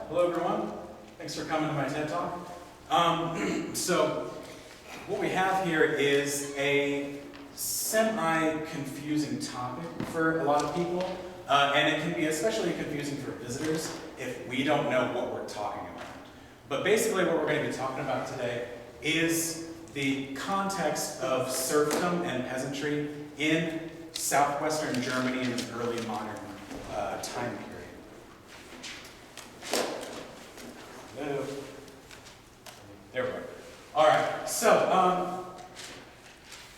Hello everyone, thanks for coming to my TED Talk. So what we have here is a semi-confusing topic for a lot of people, and it can be especially confusing for visitors if we don't know what we're talking about. But basically what we're going to be talking about today is the context of serfdom and peasantry in southwestern Germany in the early modern time period. Hello. There we go. All right, so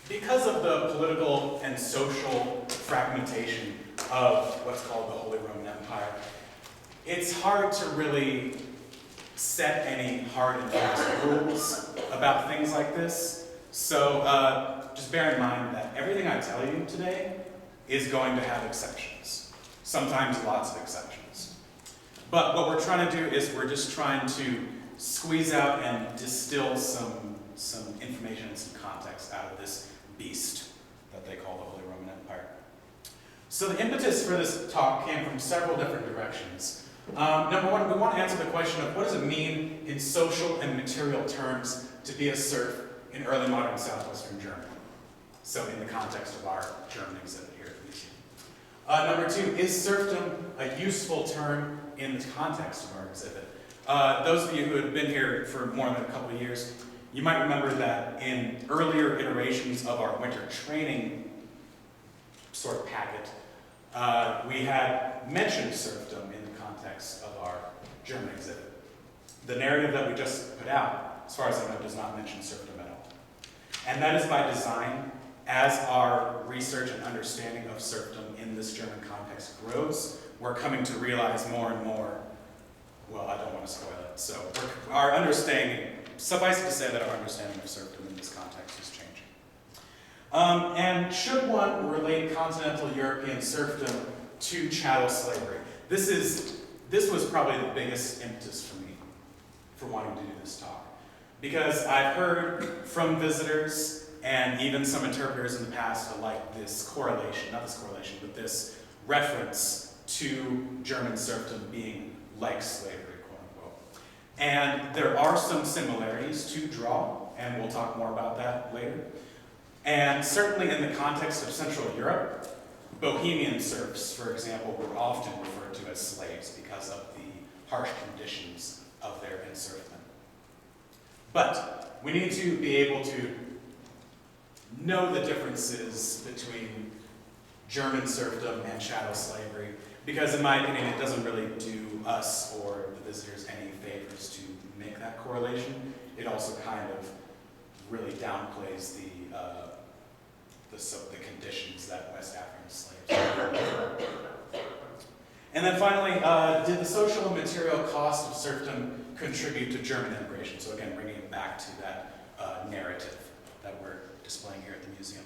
because of the political and social fragmentation of what's called the Holy Roman Empire, it's hard to really set any hard and fast rules about things like this. So just bear in mind that everything I tell you today is going to have exceptions, sometimes lots of exceptions. But what we're trying to do is we're just trying to squeeze out and distill some information and some context out of this beast that they call the Holy Roman Empire. So the impetus for this talk came from several different directions. Number one, we want to answer the question of what does it mean in social and material terms to be a serf in early modern southwestern Germany? So in the context of our German exhibit here at the museum. Number two, is serfdom a useful term in the context of our exhibit? Those of you who have been here for more than a couple of years, you might remember that in earlier iterations of our winter training sort of packet, we had mentioned serfdom in the context of our German exhibit. The narrative that we just put out, as far as I know, does not mention serfdom at all. And that is by design. As our research and understanding of serfdom in this German context grows, we're coming to realize more and more, well, I don't want to spoil it, so our understanding, suffice it to say that our understanding of serfdom in this context is changing. And should one relate continental European serfdom to chattel slavery? This was probably the biggest impetus for me for wanting to do this talk. Because I've heard from visitors and even some interpreters in the past like this correlation, not this correlation, but this reference to German serfdom being like slavery, quote unquote. And there are some similarities to draw, and we'll talk more about that later. And certainly in the context of Central Europe, Bohemian serfs, for example, were often referred to as slaves because of the harsh conditions of their enslavement. But we need to be able to know the differences between German serfdom and chattel slavery, because in my opinion, it doesn't really do us or the visitors any favors to make that correlation. It also kind of really downplays the conditions that West African slaves had. And then finally, did the social and material cost of serfdom contribute to German immigration? So again, bringing it back to that narrative that we're displaying here at the museum.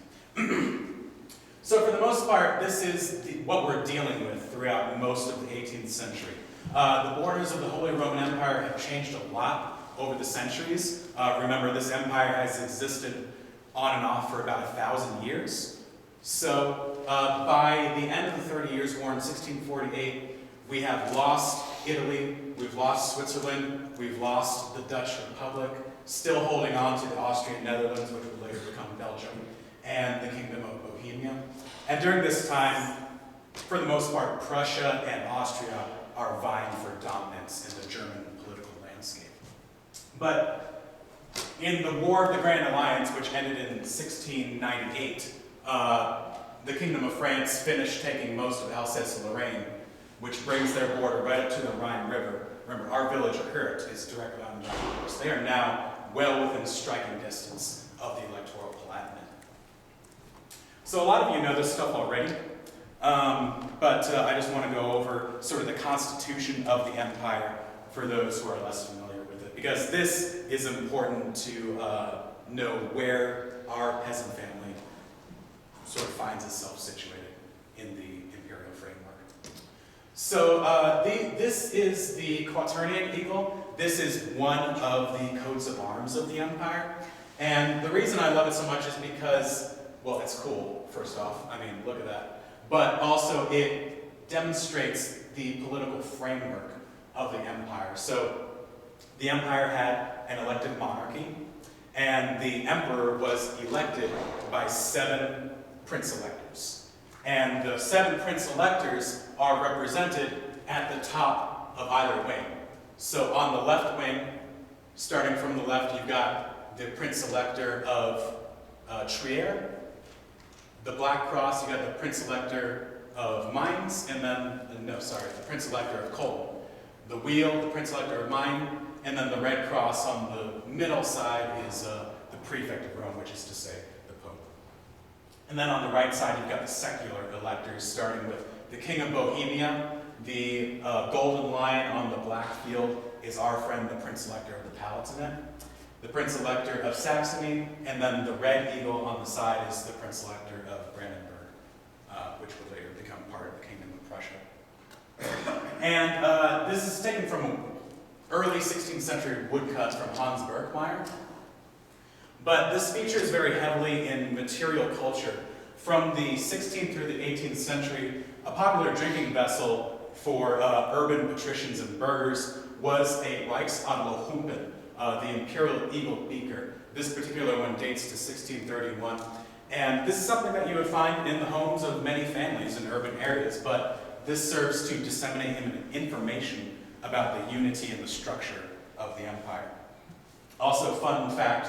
So for the most part, this is what we're dealing with throughout most of the 18th century. The borders of the Holy Roman Empire have changed a lot over the centuries. Remember, this empire has existed on and off for about 1,000 years. So by the end of the 30 Years' War in 1648, we have lost Italy, we've lost Switzerland, we've lost the Dutch Republic, still holding on to the Austrian Netherlands, which would later become Belgium, and the Kingdom of Bohemia. And during this time, for the most part, Prussia and Austria are vying for dominance in the German political landscape. But in the War of the Grand Alliance, which ended in 1698, the Kingdom of France finished taking most of Alsace-Lorraine, which brings their border right up to the Rhine River. Remember, our village of Hurt is directly on the Rhine River. So they are now well within striking distance of the electoral Palatinate. So a lot of you know this stuff already, but I just want to go over sort of the constitution of the empire for those who are less familiar with it, because this is important to know where our peasant family sort of finds itself situated in the imperial framework. So this is the Quaternion Eagle. This is one of the coats of arms of the empire. And the reason I love it so much is because, well, it's cool, first off. I mean, look at that. But also it demonstrates the political framework of the empire. So the empire had an elected monarchy, and the emperor was elected by 7 prince-electors. And the 7 prince-electors are represented at the top of either wing. So on the left wing, starting from the left, you've got the prince-elector of Trier. The Black Cross, you got the prince-elector of Mainz, and then, the prince-elector of Cologne. The wheel, the prince-elector of Mainz, and then the red cross on the middle side is the prefect of Rome, which is to say the Pope. And then on the right side, you've got the secular electors, starting with the King of Bohemia. The golden lion on the black field is our friend, the prince-elector of the Palatinate. The prince-elector of Saxony, and then the red eagle on the side is the prince-elector of Brandenburg, which would later become part of the Kingdom of Prussia. And this is taken from early 16th century woodcuts from Hans Berkmeyer. But this features very heavily in material culture. From the 16th through the 18th century, a popular drinking vessel for urban patricians and burghers was a Reichsadlerhumpen, the imperial eagle beaker. This particular one dates to 1631. And this is something that you would find in the homes of many families in urban areas, but this serves to disseminate information about the unity and the structure of the empire. Also, fun fact,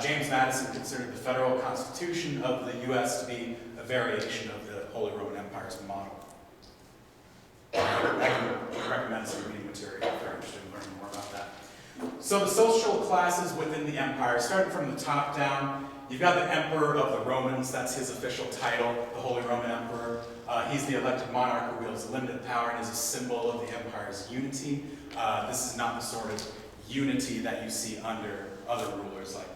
James Madison considered the federal constitution of the U.S. to be a variation of the Holy Roman Empire's model. I can recommend some reading material if you're interested in learning more about that. So the social classes within the empire, starting from the top down, you've got the Emperor of the Romans, that's his official title, the Holy Roman Emperor. He's the elected monarch who wields limited power and is a symbol of the empire's unity. This is not the sort of unity that you see under other rulers like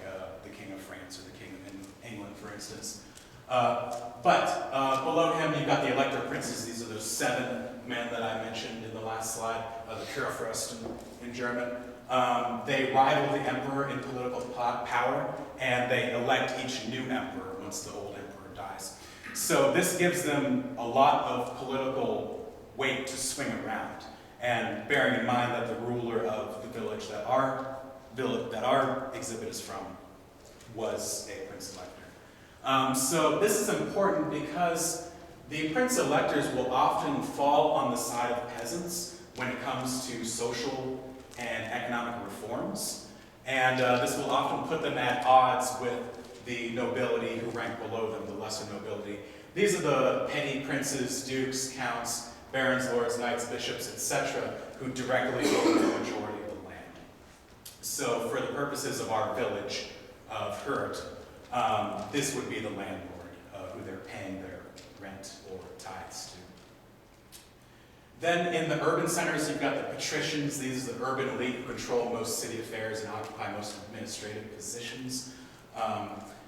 the King of France or the King of England, for instance. But below him, you've got the elector princes. These are those 7 men that I mentioned in the last slide, the Kurfürsten in German. They rival the emperor in political power, and they elect each new emperor once the old emperor dies. So this gives them a lot of political weight to swing around. And bearing in mind that the ruler of the village that our exhibit is from was a prince-elector. So this is important because the prince-electors will often fall on the side of peasants when it comes to social and economic reforms. And this will often put them at odds with the nobility who rank below them, the lesser nobility. These are the petty princes, dukes, counts, barons, lords, knights, bishops, etc., who directly own the majority of the land. So for the purposes of our village of Hurt, this would be the landlord who they're paying their rent or tithes to. Then in the urban centers, you've got the patricians. These are the urban elite who control most city affairs and occupy most administrative positions.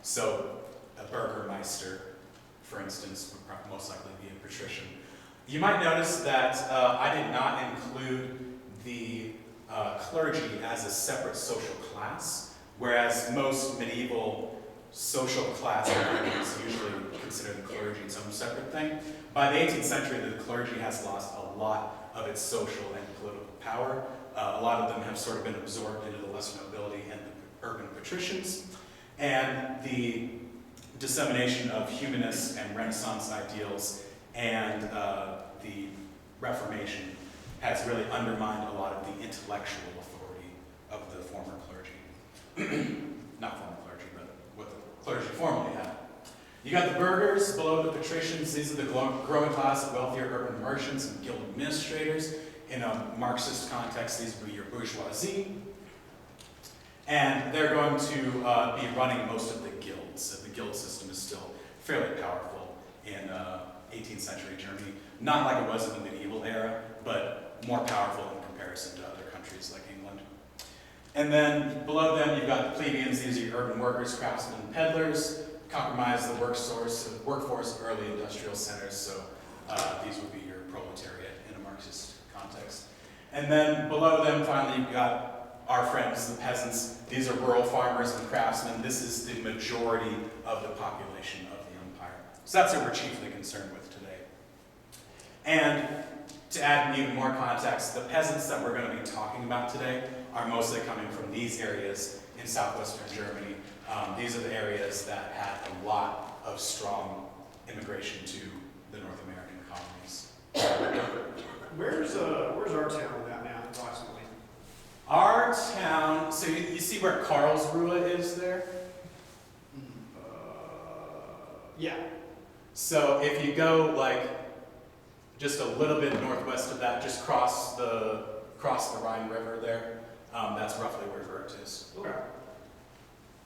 So a burgermeister, for instance, would most likely be a patrician. You might notice that I did not include the clergy as a separate social class, whereas most medieval social class Americans usually consider the clergy its own separate thing. By the 18th century, the clergy has lost a lot of its social and political power. A lot of them have sort of been absorbed into the lesser nobility and the urban patricians. And the dissemination of humanist and Renaissance ideals and the Reformation has really undermined a lot of the intellectual authority of the former clergy. Not former clergy, but what the clergy formerly had. You got the burghers below the patricians. These are the growing class of wealthier urban merchants and guild administrators. In a Marxist context, these would be your bourgeoisie. And they're going to be running most of the guilds. The guild system is still fairly powerful in 18th century Germany. Not like it was in the medieval era, but more powerful in comparison to other countries like England. And then below them, you've got the plebeians. These are your urban workers, craftsmen, and peddlers. Compromise the workforce of early industrial centers, so these would be your proletariat in a Marxist context. And then below them, finally, you've got our friends, the peasants. These are rural farmers and craftsmen. This is the majority of the population of the empire. So that's what we're chiefly concerned with today. And to add even more context, the peasants that we're going to be talking about today are mostly coming from these areas in southwestern Germany. These are the areas that had a lot of strong immigration to the North American colonies. Where's our town in that now, approximately? Our town, so you see where Karlsruhe is there? Yeah. So if you go like just a little bit northwest of that, just cross the Rhine River there, that's roughly where Wörth is. Okay.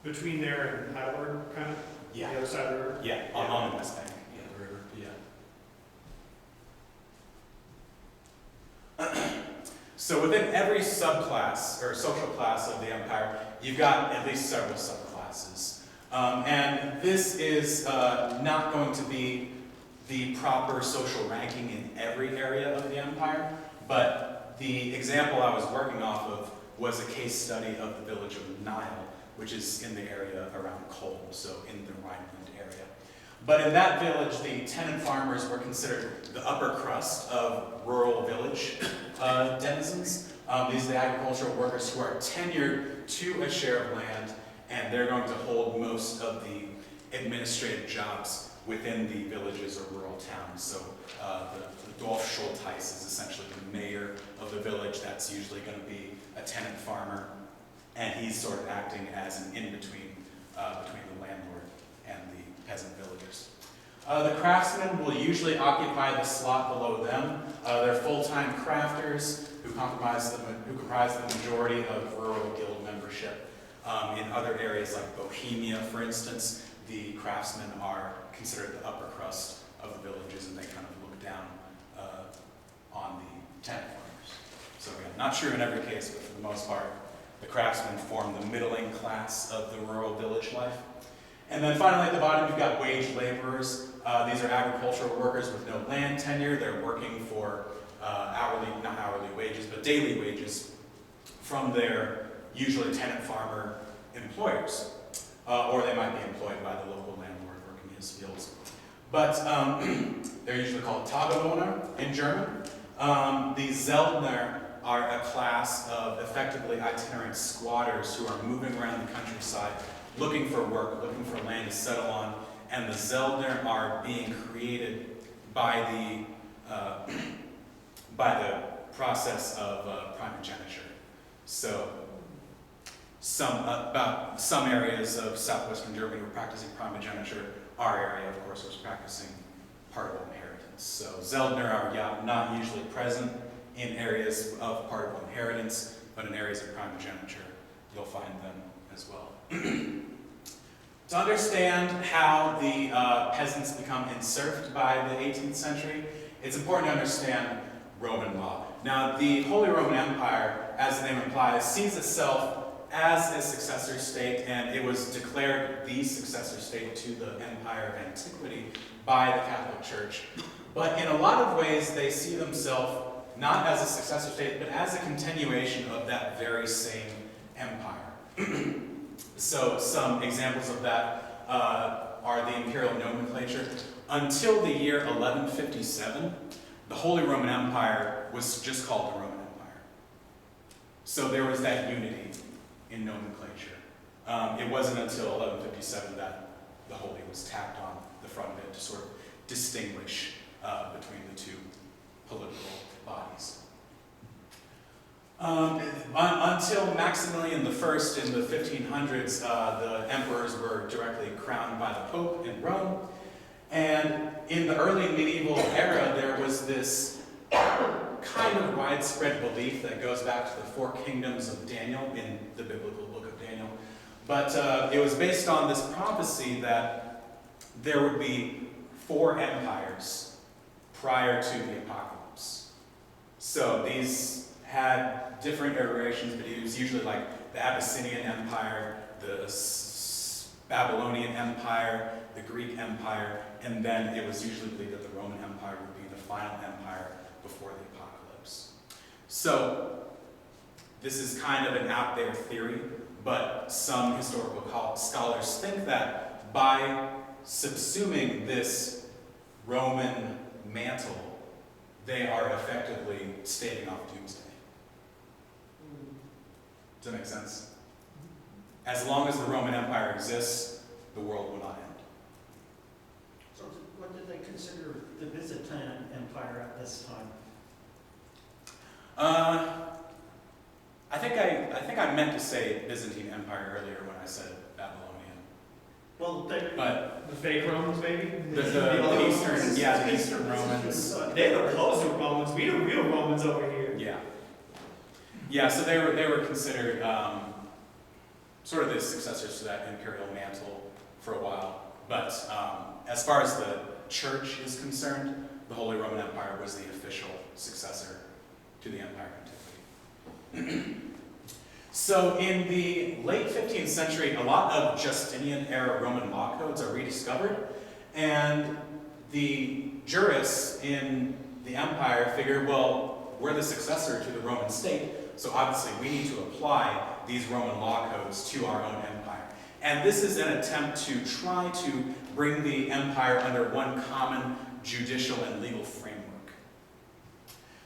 Between there and Heidelberg, kind of? Yeah. The other side of the river? Yeah, on the west bank. Yeah, the river. Yeah. So within every subclass or social class of the empire, you've got at least several subclasses. And this is not going to be the proper social ranking in every area of the empire, but the example I was working off of was a case study of the village of Nile, which is in the area around Kolm, so in the Rhineland area. But in that village, the tenant farmers were considered the upper crust of rural village denizens. These are the agricultural workers who are tenured to a share of land, and they're going to hold most of the administrative jobs within the villages or rural towns. So the Dorfschultheiss is essentially the mayor of the village. That's usually going to be a tenant farmer, and he's sort of acting as an in-between between the landlord and the peasant villagers. The craftsmen will usually occupy the slot below them. They're full-time crafters who comprise the majority of rural guild membership. In other areas like Bohemia, for instance, the craftsmen are considered the upper crust of the villages, and they kind of look down on the tenant farmers. So again, not true in every case, but for the most part, the craftsmen form the middling class of the rural village life. And then finally at the bottom, you've got wage laborers. These are agricultural workers with no land tenure. They're working for not hourly wages, but daily wages from their usually tenant farmer employers. Or they might be employed by the local landlord working his fields. But they're usually called Tagelöhner in German. The Zeldner are a class of effectively itinerant squatters who are moving around the countryside looking for work, looking for land to settle on, and the Zeldner are being created by the process of primogeniture. So some areas of southwestern Germany were practicing primogeniture. Our area, of course, was practicing partible inheritance. So Zeldner are not usually present in areas of partible inheritance, but in areas of primogeniture, you'll find them as well. To understand how the peasants become enserfed by the 18th century, it's important to understand Roman law. Now, the Holy Roman Empire, as the name implies, sees itself as a successor state, and it was declared the successor state to the Empire of Antiquity by the Catholic Church. But in a lot of ways, they see themselves not as a successor state, but as a continuation of that very same empire. So some examples of that are the imperial nomenclature. Until the year 1157, the Holy Roman Empire was just called the Roman Empire. So there was that unity in nomenclature. It wasn't until 1157 that the Holy was tacked on the front of it to sort of distinguish between the two political bodies. Until Maximilian I in the 1500s, the emperors were directly crowned by the Pope in Rome. And in the early medieval era, there was this kind of widespread belief that goes back to the 4 kingdoms of Daniel in the biblical book of Daniel. But it was based on this prophecy that there would be 4 empires prior to the apocalypse. So these had different iterations, but it was usually like the Abyssinian Empire, the Babylonian Empire, the Greek Empire, and then it was usually believed that the Roman Empire would be the final empire before the apocalypse. So this is kind of an out there theory, but some historical scholars think that by subsuming this Roman mantle, they are effectively staving off doomsday. Does that make sense? As long as the Roman Empire exists, the world will not end. So what did they consider the Byzantine Empire at this time? I think I meant to say Byzantine Empire earlier when I said Babylonian. Well, But The fake Romans, maybe? the Eastern, yeah, the Eastern Romans. They were close to Romans. We the real Romans over here. Yeah. Yeah, so they were considered sort of the successors to that imperial mantle for a while. But as far as the church is concerned, the Holy Roman Empire was the official successor to the empire of antiquity. So in the late 15th century, a lot of Justinian-era Roman law codes are rediscovered, and the jurists in the empire figured, well, we're the successor to the Roman state, so obviously we need to apply these Roman law codes to our own empire. And this is an attempt to try to bring the empire under one common judicial and legal framework.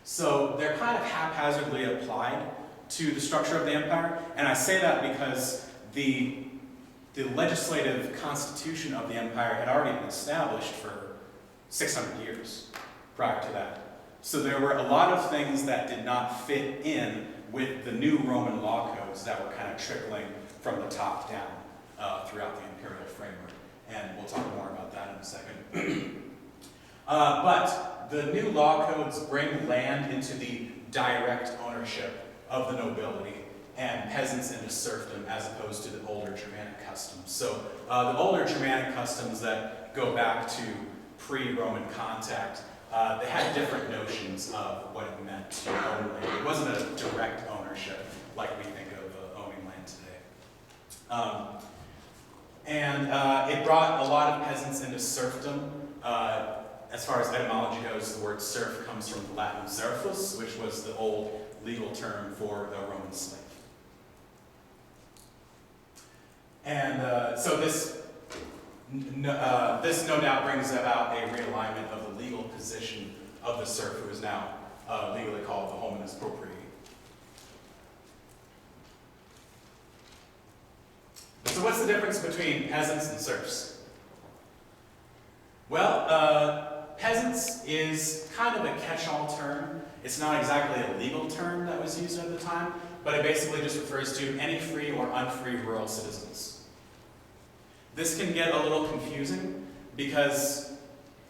So they're kind of haphazardly applied to the structure of the empire, and I say that because the legislative constitution of the empire had already been established for 600 years prior to that. So there were a lot of things that did not fit in with the new Roman law codes that were kind of trickling from the top down throughout the imperial framework. And we'll talk more about that in a second. But the new law codes bring land into the direct ownership of the nobility and peasants into serfdom as opposed to the older Germanic customs. So the older Germanic customs that go back to pre-Roman contact, they had different notions of what it meant to own land. It wasn't a direct ownership like we think of owning land today. It brought a lot of peasants into serfdom. As far as etymology goes, the word serf comes from the Latin serfus, which was the old legal term for a Roman slave. And so this no doubt brings about a realignment of the legal position of the serf, who is now legally called the hominus proprii. So what's the difference between peasants and serfs? Well, peasants is kind of a catch-all term. It's not exactly a legal term that was used at the time, but it basically just refers to any free or unfree rural citizens. This can get a little confusing because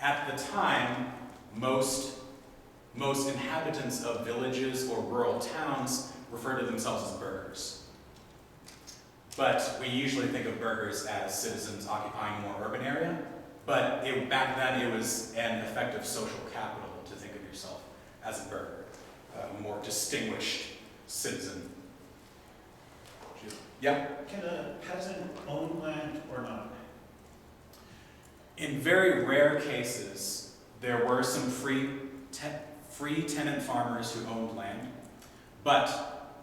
at the time, most inhabitants of villages or rural towns refer to themselves as burghers. But we usually think of burghers as citizens occupying a more urban area, but back then it was an effective social capital to think of yourself as a burgher, a more distinguished citizen. Yeah? Can a peasant own land or not? In very rare cases, there were some free tenant farmers who owned land, but,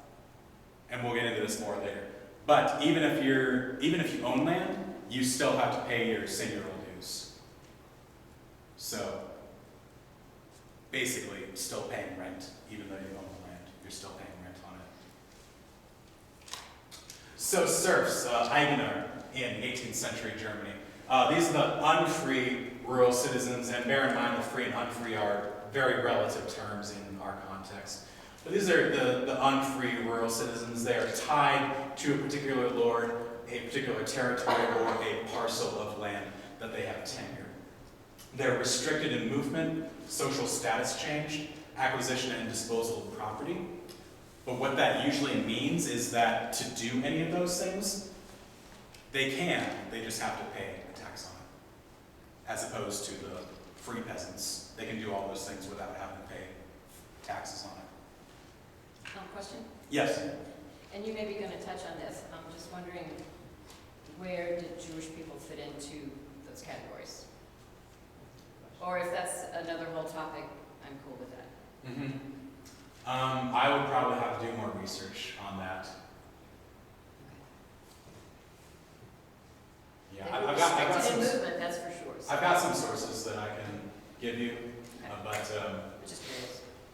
and we'll get into this more later, but even if you own land, you still have to pay your seigneurial dues. So basically, still paying rent, even though you own the land, you're still paying rent on it. So serfs, Eigener in 18th century Germany. These are the unfree rural citizens, and bear in mind that free and unfree are very relative terms in our context. But these are the unfree rural citizens. They are tied to a particular lord, a particular territory, or a parcel of land that they have tenure. They're restricted in movement, social status change, acquisition and disposal of property. But what that usually means is that to do any of those things, they just have to pay a tax on it. As opposed to the free peasants, they can do all those things without having to pay taxes on it. Question? Yes? And you may be going to touch on this. I'm just wondering, where did Jewish people fit into those categories? Or if that's another whole topic, I'm cool with that. Mm-hmm. I would probably have to do more research on that. Yeah, They I've were got restricted some. in movement, that's for sure. So I've got some sources that I can give you, Okay. but Just curious.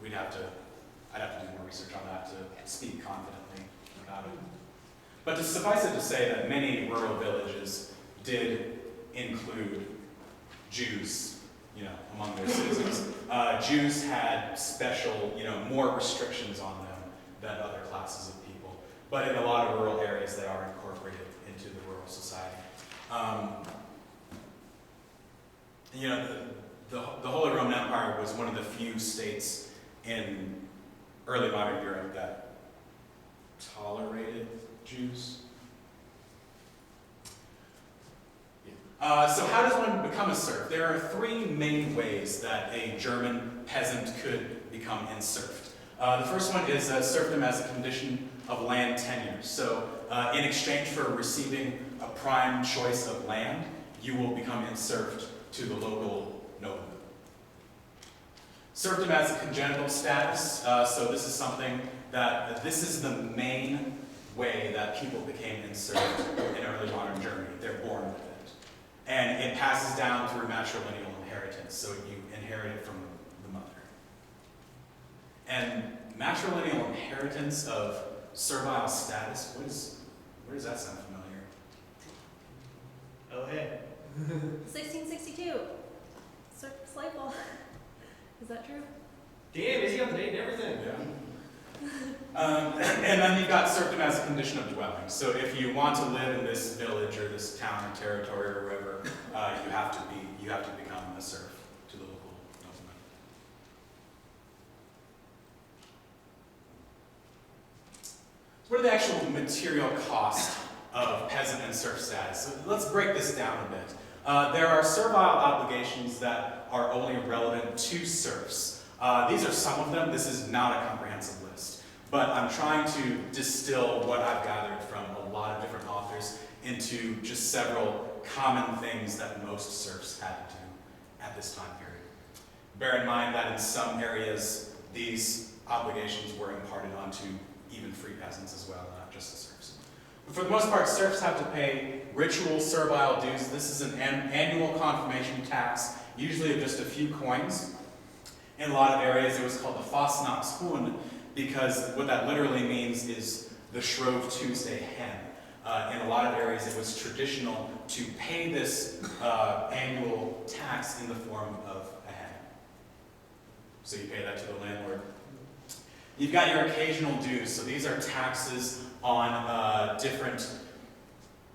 I'd have to do more research on that to speak confidently about it. But to suffice it to say that many rural villages did include Jews, among their citizens. Jews had special, more restrictions on them than other classes of people. But in a lot of rural areas, they are incorporated into the rural society. The Holy Roman Empire was one of the few states in early modern Europe that tolerated Jews. So how does one become a serf? There are three main ways that a German peasant could become enserfed. The first one is serfdom as a condition of land tenure. So in exchange for receiving a prime choice of land, you will become enserfed to the local nobleman. Serfdom as a congenital status. So this is something this is the main way that people became enserfed in early modern Germany. They're born with it. And it passes down through matrilineal inheritance, so you inherit it from the mother. And matrilineal inheritance of servile status, where does that sound familiar? Oh, hey. 1662. Slave law. Is that true? Damn, is he up to date and everything? Yeah. And then you've got serfdom as a condition of dwelling. So if you want to live in this village or this town or territory or wherever, you have to become a serf to the local nobleman. What are the actual material costs of peasant and serf status? So let's break this down a bit. There are servile obligations that are only relevant to serfs. These are some of them. This is not a comprehensive list, but I'm trying to distill what I've gathered from a lot of different authors into just several common things that most serfs had to do at this time period. Bear in mind that in some areas, these obligations were imparted onto even free peasants as well, not just the serfs. But for the most part, serfs have to pay ritual servile dues. This is an annual confirmation tax, usually of just a few coins. In a lot of areas, it was called the Fastnachtshuhn, because what that literally means is the Shrove Tuesday hen. In a lot of areas, it was traditional to pay this annual tax in the form of a hen. So you pay that to the landlord. You've got your occasional dues. So these are taxes on different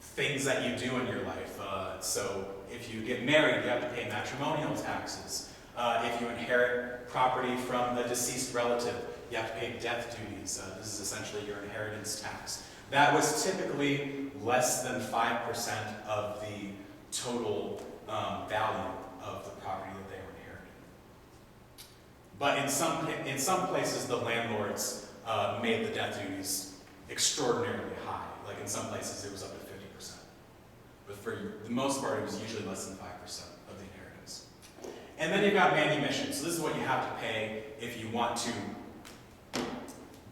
things that you do in your life. So if you get married, you have to pay matrimonial taxes. If you inherit property from a deceased relative, you have to pay death duties. This is essentially your inheritance tax. That was typically less than 5% of the total value of the property that they were inheriting. But in some places, the landlords made the death duties extraordinarily high. Like in some places, it was up to 50%. But for the most part, it was usually less than 5% of the inheritance. And then you've got manumission. So this is what you have to pay if you want to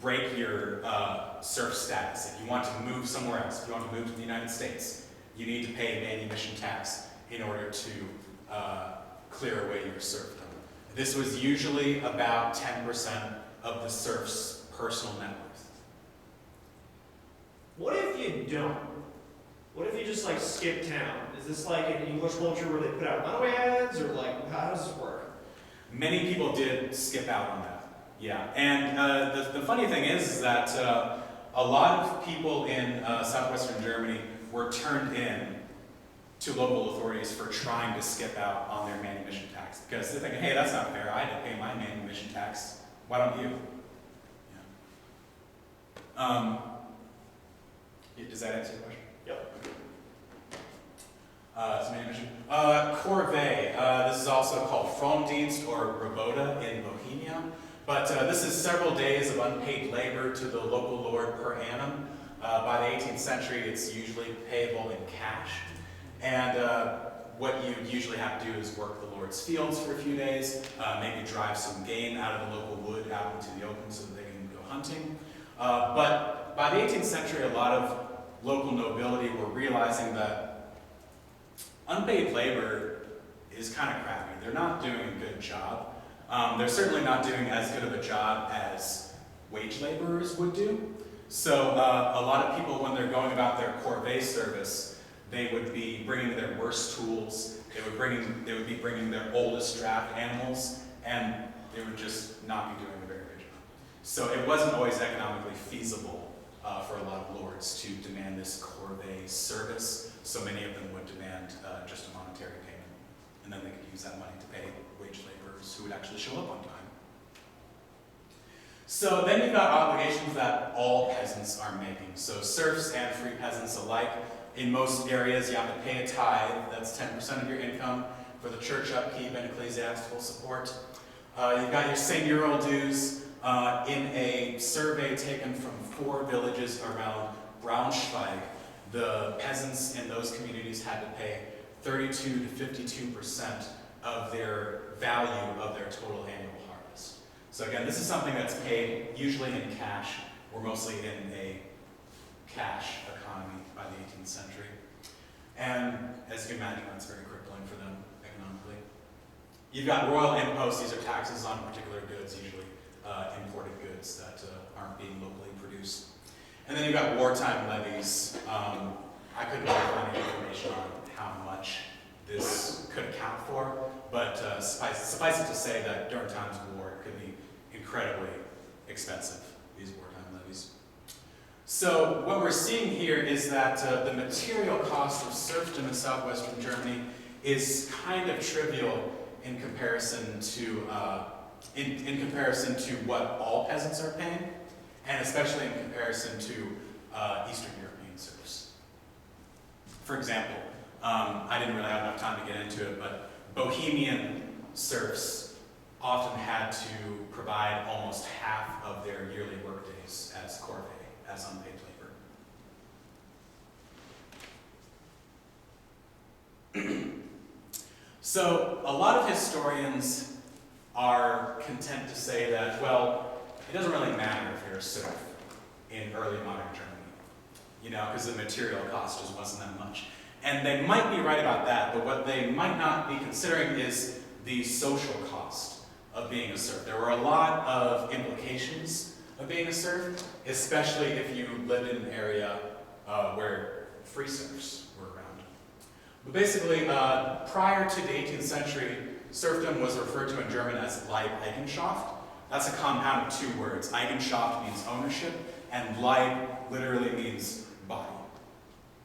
break your serf status. If you want to move somewhere else, if you want to move to the United States, you need to pay manumission tax in order to clear away your serfdom. This was usually about 10% of the serf's personal net worth. What if you don't? What if you just skip town? Is this like an English culture where they put out runaway ads, or how does this work? Many people did skip out on that. Yeah, and the funny thing is that a lot of people in southwestern Germany were turned in to local authorities for trying to skip out on their manumission tax, because they're thinking, hey, that's not fair, I had to pay my manumission tax, why don't you? Yeah. Does that answer your question? Yep. Manumission. Corvée, this is also called Frondienst or Robota in Bohemia. But this is several days of unpaid labor to the local lord per annum. By the 18th century, it's usually payable in cash. And what you usually have to do is work the lord's fields for a few days, maybe drive some game out of the local wood out into the open so that they can go hunting. But by the 18th century, a lot of local nobility were realizing that unpaid labor is kind of crappy. They're not doing a good job. They're certainly not doing as good of a job as wage laborers would do. So a lot of people, when they're going about their corvée service, they would be bringing their worst tools, they would be bringing their oldest draft animals, and they would just not be doing a very good job. So it wasn't always economically feasible for a lot of lords to demand this corvée service, so many of them would demand just a monetary payment, and then they could use that money to pay wage laborers who would actually show up on time. So then you've got obligations that all peasants are making. So serfs and free peasants alike. In most areas, you have to pay a tithe. That's 10% of your income for the church upkeep and ecclesiastical support. You've got your seigneurial dues. In a survey taken from 4 villages around Braunschweig, the peasants in those communities had to pay 32 to 52% of their value of their total annual harvest. So again, this is something that's paid usually in cash. We're mostly in a cash economy by the 18th century. And as you can imagine, that's very crippling for them economically. You've got royal imposts. These are taxes on particular goods, usually imported goods that aren't being locally produced. And then you've got wartime levies. I couldn't really find any information on how much this could account for, but suffice it to say that during times of war, it could be incredibly expensive, these wartime levies. So what we're seeing here is that the material cost of serfdom in southwestern Germany is kind of trivial in comparison to what all peasants are paying, and especially in comparison to Eastern European serfs. For example, I didn't really have enough time to get into it, but Bohemian serfs often had to provide almost half of their yearly workdays as corvée, as unpaid labor. So a lot of historians are content to say that, well, it doesn't really matter if you're a serf in early modern Germany, because the material cost just wasn't that much. And they might be right about that, but what they might not be considering is the social cost of being a serf. There were a lot of implications of being a serf, especially if you lived in an area where free serfs were around. But basically, prior to the 18th century, serfdom was referred to in German as Leibeigenschaft. That's a compound of 2 words. Eigenschaft means ownership, and Leib literally means body.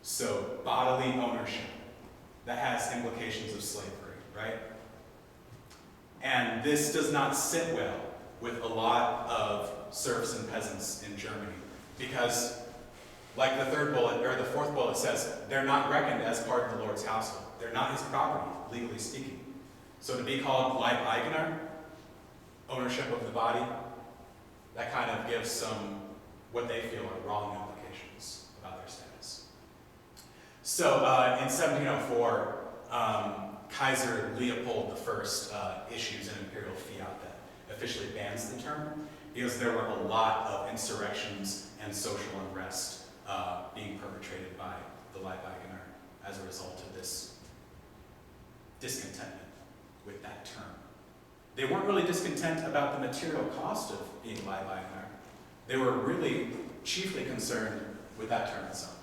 So, bodily ownership. That has implications of slavery, right? And this does not sit well with a lot of serfs and peasants in Germany, because, like the 4th bullet says, they're not reckoned as part of the Lord's household. They're not his property, legally speaking. So to be called Leibeigener, ownership of the body, that kind of gives some, what they feel are wrong implications about their status. So in 1704, Kaiser Leopold I issues an imperial fiat that officially bans the term, because there were a lot of insurrections and social unrest being perpetrated by the Leibeigener as a result of this discontentment with that term. They weren't really discontent about the material cost of being Leibeigener. They were really chiefly concerned with that term itself.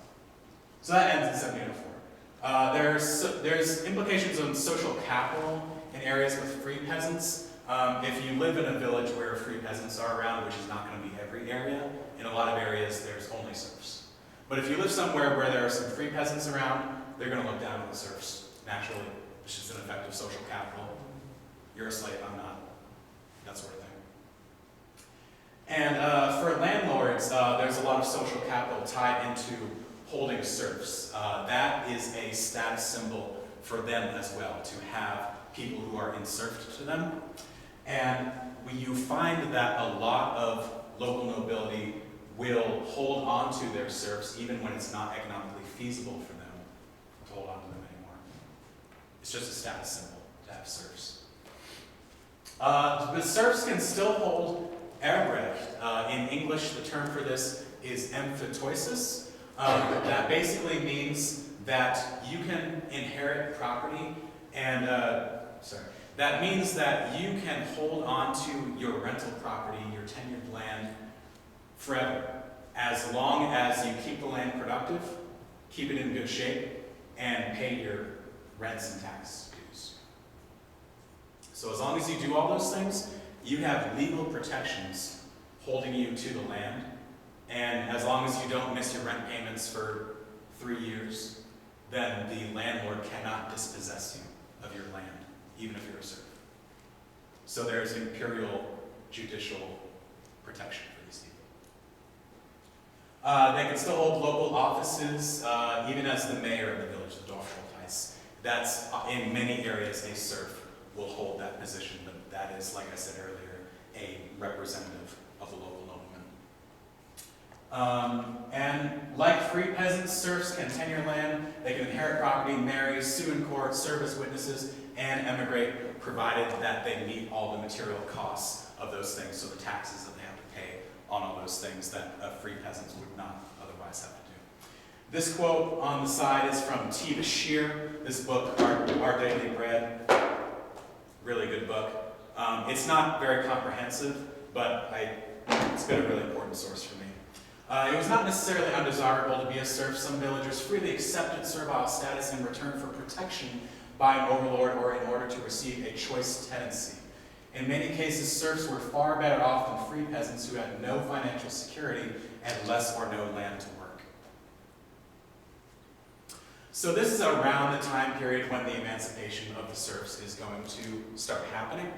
So that ends in 1704. There's implications on social capital in areas with free peasants. If you live in a village where free peasants are around, which is not going to be every area, in a lot of areas there's only serfs. But if you live somewhere where there are some free peasants around, they're going to look down on the serfs, naturally. It's just an effect of social capital. You're a slave, I'm not. That sort of thing. And for landlords, there's a lot of social capital tied into holding serfs. That is a status symbol for them as well, to have people who are enserfed to them. And you find that a lot of local nobility will hold on to their serfs even when it's not economically feasible for them to hold on to them anymore. It's just a status symbol to have serfs. But serfs can still hold Erbrecht. In English, the term for this is emphitosis. That basically means that you can inherit property and, That means that you can hold on to your rental property, your tenured land, forever, as long as you keep the land productive, keep it in good shape, and pay your rents and tax dues. So as long as you do all those things, you have legal protections holding you to the land, and as long as you don't miss your rent payments for 3 years, then the landlord cannot dispossess you of your land, even if you're a serf. So there's imperial judicial protection for these people. They can still hold local offices, even as the mayor of the village, the Dorfschultheiss. That's, in many areas, a serf will hold that position, but that is, like I said earlier, a representative of the local nobleman. And like free peasants, serfs can tenure land, they can inherit property, marry, sue in court, serve as witnesses, and emigrate, provided that they meet all the material costs of those things, so the taxes that they have to pay on all those things that free peasants would not otherwise have to do. This quote on the side is from T. Bashir, this book, Our Daily Bread. Really good book. It's not very comprehensive, but it's been a really important source for me. It was not necessarily undesirable to be a serf. Some villagers freely accepted servile status in return for protection by an overlord or in order to receive a choice tenancy. In many cases, serfs were far better off than free peasants who had no financial security and less or no land to work. So this is around the time period when the emancipation of the serfs is going to start happening.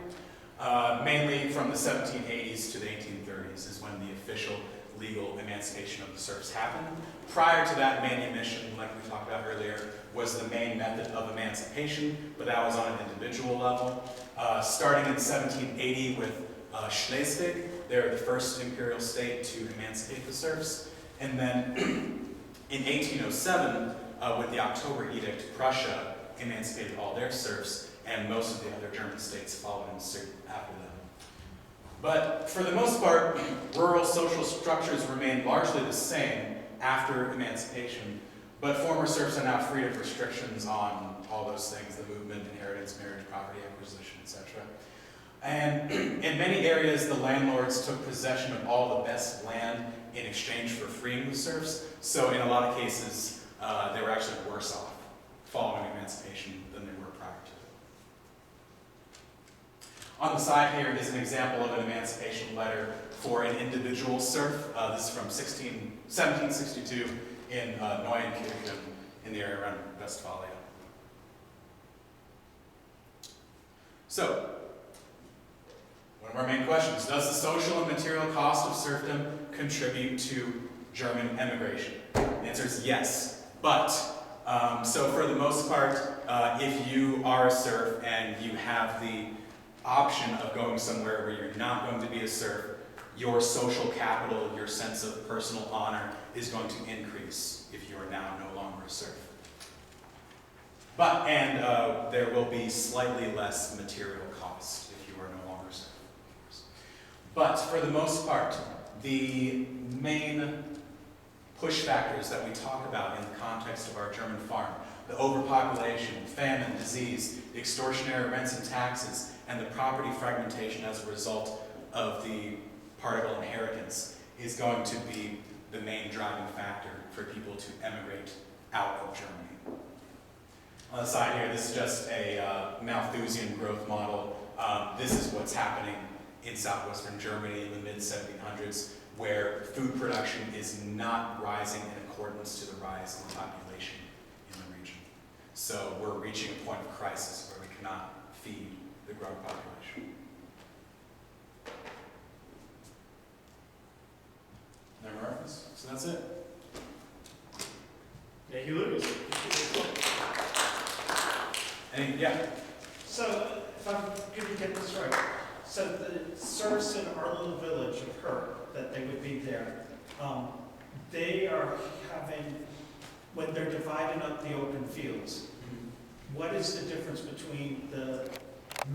Mainly from the 1780s to the 1830s is when the official legal emancipation of the serfs happened. Prior to that, manumission, like we talked about earlier, was the main method of emancipation, but that was on an individual level. Starting in 1780 with Schleswig, they're the first imperial state to emancipate the serfs. And then in 1807, with the October Edict, Prussia emancipated all their serfs, and most of the other German states followed in suit after them. But for the most part, rural social structures remained largely the same after emancipation, but former serfs are now free of restrictions on all those things, the movement, inheritance, marriage, property acquisition, etc. And in many areas, the landlords took possession of all the best land in exchange for freeing the serfs, so in a lot of cases, they were actually worse off following emancipation than they were prior to it. On the side here is an example of an emancipation letter for an individual serf. This is from 1762 in Neuenkirchen in the area around Westphalia. So, one of our main questions, does the social and material cost of serfdom contribute to German emigration? The answer is yes, but so for the most part, if you are a serf and you have the option of going somewhere where you're not going to be a serf, your social capital, your sense of personal honor is going to increase if you are now no longer a serf. But, and there will be slightly less material cost if you are no longer a serf. But for the most part, the main push factors that we talk about in the context of our German farm, the overpopulation, famine, disease, the extortionary rents and taxes, and the property fragmentation as a result of the particle inheritance is going to be the main driving factor for people to emigrate out of Germany. On the side here, this is just a Malthusian growth model. This is what's happening in southwestern Germany in the mid-1700s, where food production is not rising in accordance to the rise in population in the region. So we're reaching a point of crisis where we cannot feed the growing population. No more reference? So that's it. Thank you, Lucas. Yeah. So, if I'm going to get this right, so the serfs in our little village of Her, that they would be there, they are having, when they're dividing up the open fields, what is the difference between the